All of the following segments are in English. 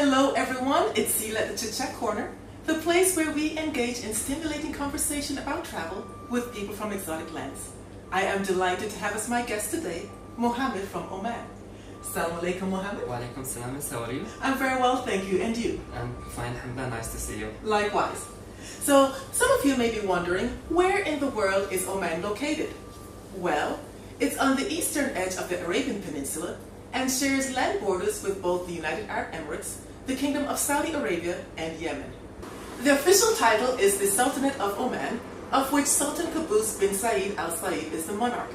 Hello everyone, it's Ceil at the Chit Corner, the place where we engage in stimulating conversation about travel with people from exotic lands. I am delighted to have as my guest today, Mohamed from Oman. Assalamu alaikum, Mohamed. Wa alaikum salam, how are you? I'm very well, thank you, and you? I'm fine, alhamdulillah, nice to see you. Likewise. So, some of you may be wondering, where in the world is Oman located? Well, it's on the eastern edge of the Arabian Peninsula and shares land borders with both the United Arab Emirates, the Kingdom of Saudi Arabia, and Yemen. The official title is the Sultanate of Oman, of which Sultan Qaboos bin Said Al Said is the monarch.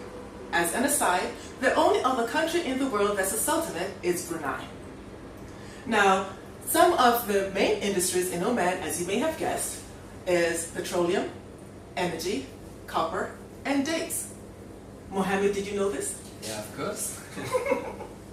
As an aside, the only other country in the world that's a sultanate is Brunei. Now, some of the main industries in Oman, as you may have guessed, is petroleum, energy, copper, and dates. Mohamed, did you know this? Yeah, of course.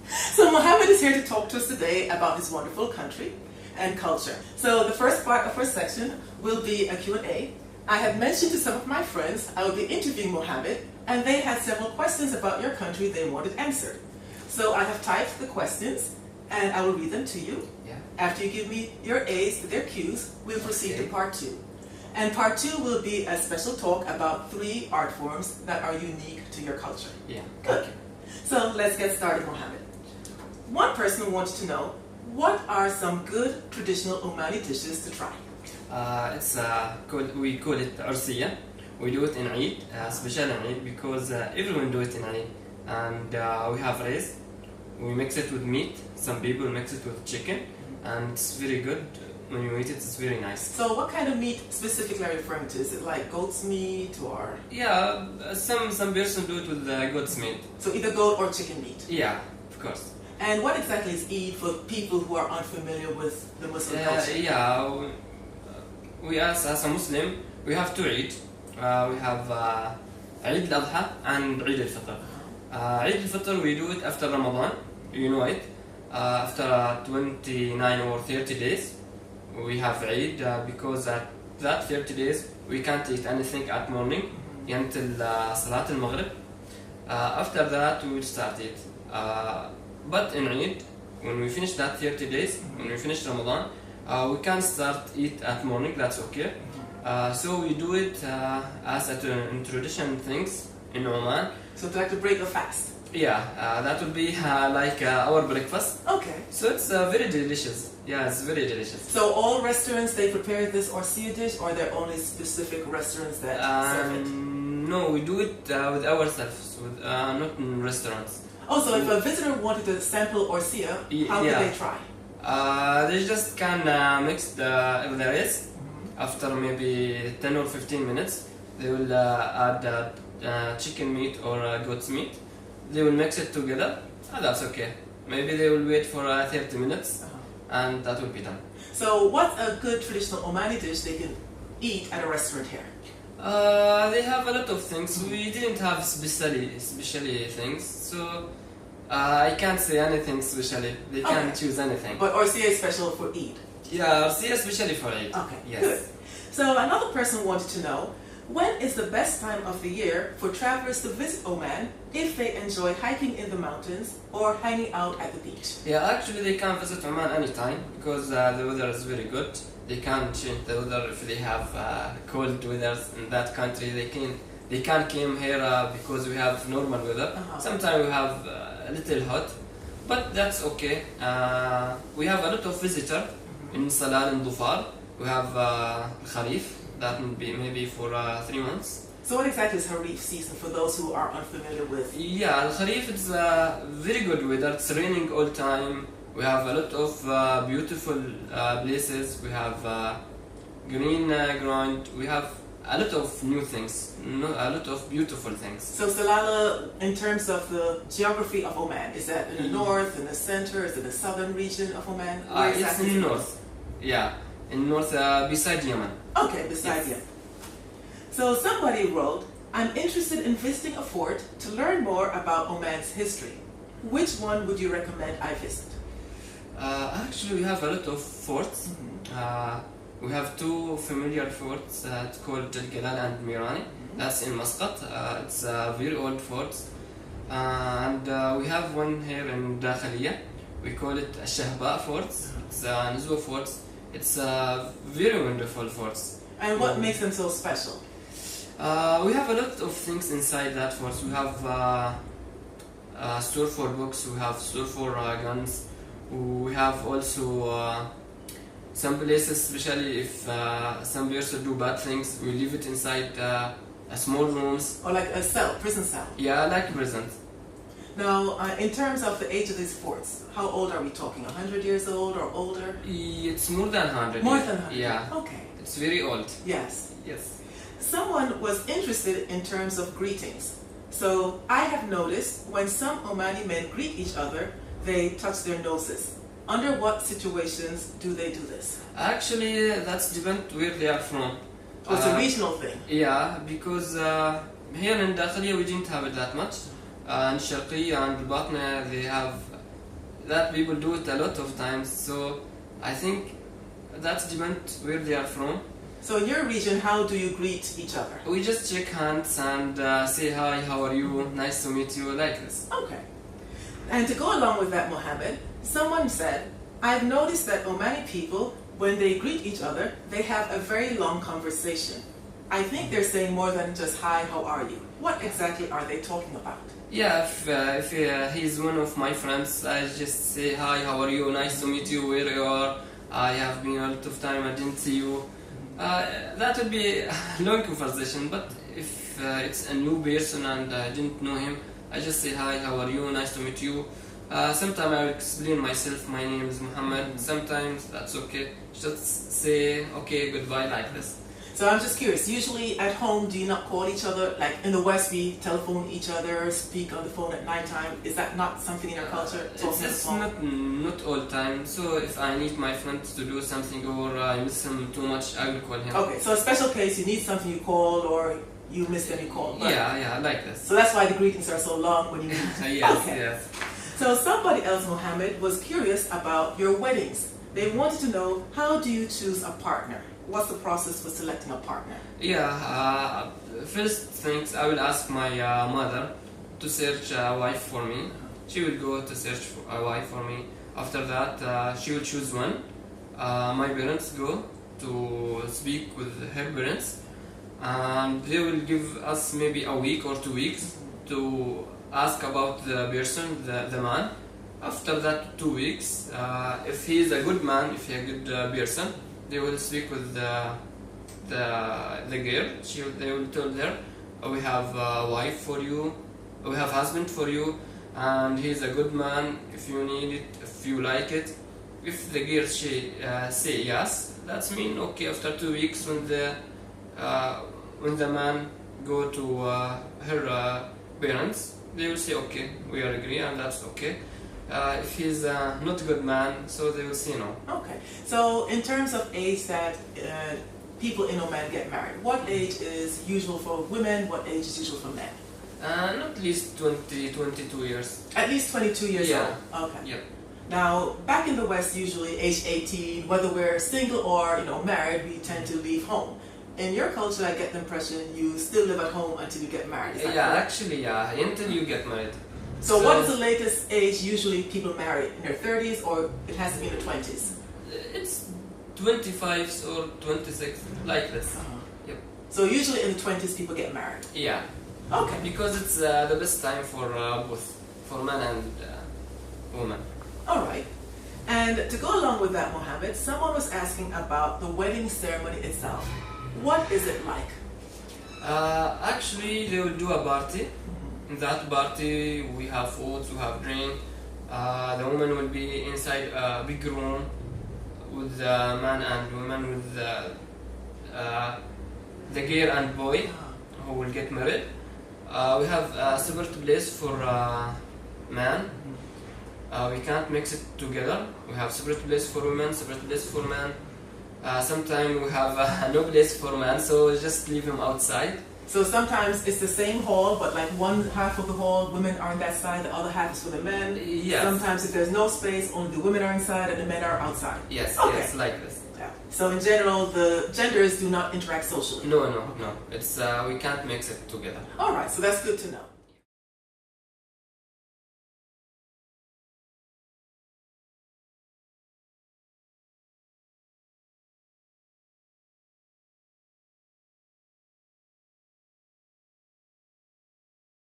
So Mohamed is here to talk to us today about his wonderful country and culture. So the first part of our section will be a Q&A. I had mentioned to some of my friends I would be interviewing Mohamed, and they had several questions about your country they wanted answered. So I have typed the questions, and I will read them to you. Yeah. After you give me your A's, their Q's, we'll proceed to part 2. And part 2 will be a special talk about 3 art forms that are unique to your culture. Yeah. Good. So let's get started, Mohamed. One person wants to know, what are some good traditional Omani dishes to try? We call it arsiya. We do it in Eid, special in Eid, because everyone do it in Eid. And we have rice, we mix it with meat, some people mix it with chicken, and it's very good. When you eat it, it's very nice. So what kind of meat specifically are you referring to? Is it like goat's meat or? Yeah, some person do it with goat's meat. So either goat or chicken meat? Yeah, of course. And what exactly is Eid for people who are unfamiliar with the Muslim culture? Yeah, we as a Muslim, we have 2 Eid. We have Eid al-Adha and Eid al-Fitr. Eid al-Fitr we do it after Ramadan, you know it. After 29 or 30 days, we have Eid because at that 30 days we can't eat anything at morning until Salat al-Maghrib. After that we will start it. But in Eid, when we finish that 30 days, when we finish Ramadan, we can start eat at morning, that's okay. So we do it as in tradition things in Oman. So to like to break a fast? Yeah, that would be like our breakfast. Okay. So it's very delicious. Yeah, it's very delicious. So all restaurants, they prepare this Orsia dish, or there are only specific restaurants that serve it? No, we do it with ourselves, not in restaurants. Oh, so if a visitor wanted to sample Orsia, how could they try? They just can mix the rice. After maybe 10 or 15 minutes, they will add chicken meat or goat's meat. They will mix it together, and that's okay. Maybe they will wait for 30 minutes, and that will be done. So what's a good traditional Omani dish they can eat at a restaurant here? They have a lot of things. We didn't have specially things, so I can't say anything specially. They can't choose anything. But Orsia is special for Eid? Yeah, Orsia especially for Eid. Okay, yes. Good. So another person wanted to know, when is the best time of the year for travelers to visit Oman if they enjoy hiking in the mountains or hanging out at the beach? Yeah, actually they can visit Oman anytime because the weather is very good. They can change the weather if they have cold weather in that country. They can come here because we have normal weather. Sometimes we have a little hot, but that's okay. We have a lot of visitors in Salal and Dhufar. We have Kharif. That would be maybe for 3 months. So what exactly is Harif season for those who are unfamiliar with? Yeah, Al-Kharif is very good weather. It's raining all time. We have a lot of beautiful places. We have green ground. We have a lot of new things, a lot of beautiful things. So Salalah, in terms of the geography of Oman, is that in the north, in the center, is it the southern region of Oman? It's in the north. Yeah, in north beside Yemen. Okay, beside Yemen. So somebody wrote, I'm interested in visiting a fort to learn more about Oman's history. Which one would you recommend I visit? Actually, we have a lot of forts. We have 2 familiar forts called Al-Galal and Mirani. That's in Muscat. It's a very old fort. And we have one here in Dakhaliya. We call it Shahba Forts. It's Nuzwa Forts. It's a very wonderful forts. And what makes them so special? We have a lot of things inside that forts. We have a store for books. We have store for guns. We have also some places, especially if some person do bad things, we leave it inside a small rooms. Or like a cell, prison cell? Yeah, like prison. Now, in terms of the age of these forts, how old are we talking? 100 years old or older? It's more than 100. More than 100? Yeah. Okay. It's very old. Yes. Yes. Someone was interested in terms of greetings. So I have noticed when some Omani men greet each other, they touch their noses. Under what situations do they do this? Actually, that's depend where they are from. Oh, it's a regional thing. Yeah, because here in Dakhliya we didn't have it that much. In Sharqiya and Batna they have that, people do it a lot of times. So I think that's depend where they are from. So in your region, how do you greet each other? We just shake hands and say hi, how are you, nice to meet you, like this. Okay. And to go along with that, Mohammed, someone said, I've noticed that Omani people, when they greet each other, they have a very long conversation. I think they're saying more than just hi, how are you? What exactly are they talking about? Yeah, if he's one of my friends, I just say hi, how are you, nice to meet you, where you are, I have been a lot of time, I didn't see you. That would be a long conversation, but if it's a new person and I didn't know him, I just say hi, how are you, nice to meet you. Sometimes I explain myself, my name is Mohamed. Sometimes that's okay, just say okay, goodbye, like this. So I'm just curious, usually at home, do you not call each other? Like in the West, we telephone each other, speak on the phone at nighttime. Is that not something in your culture? It's not all time. So if I need my friend to do something or I miss him too much, I will call him. Okay, so a special case, you need something, you call, or you miss them, you call. Right? Yeah, like this. So that's why the greetings are so long when you meet. Yes, okay. yes. So somebody else, Mohammed, was curious about your weddings. They wanted to know, how do you choose a partner? What's the process for selecting a partner? Yeah, first things I will ask my mother to search a wife for me. She will go to search for a wife for me. After that, she will choose one. My parents go to speak with her parents, and they will give us maybe a week or 2 weeks to ask about the person, the man. After that 2 weeks, if he is a good man, if he is a good person, they will speak with the girl. They will tell her, we have a wife for you, we have husband for you, and he's a good man. If you need it, if you like it. If the girl say yes, that's mean okay. After 2 weeks, when the man go to her parents, they will say okay, we are agree, and that's okay. If he's not a good man, so they will say no. Okay. So in terms of age that people in Oman get married, what age is usual for women? What age is usual for men? Not at least 20, 22 years. At least 22 years Yeah. old. Okay. Yep. Now, back in the West, usually age 18, whether we're single or married, we tend to leave home. In your culture, I get the impression you still live at home until you get married. Is that correct? Actually, until you get married. So what is the latest age usually people marry? In their 30s, or it has to be in their 20s? It's 25 or 26, like this. Yep. So usually in the 20s people get married? Yeah. Okay. Because it's the best time for both, for man and woman. Alright. And to go along with that, Mohammed, someone was asking about the wedding ceremony itself. What is it like? Actually, they will do a party. In that party, we have food, we have drink. The woman will be inside a big room with the man and woman, with the girl and boy who will get married. We have a separate place for man. We can't mix it together. We have separate place for women, separate place for men. Sometimes we have no place for man, so just leave him outside. So sometimes it's the same hall, but like one half of the hall, women are on that side, the other half is for the men. Yes. Sometimes if there's no space, only the women are inside and the men are outside. Yes, okay. Yes, like this. Yeah. So in general, the genders do not interact socially. No. It's we can't mix it together. All right, so that's good to know.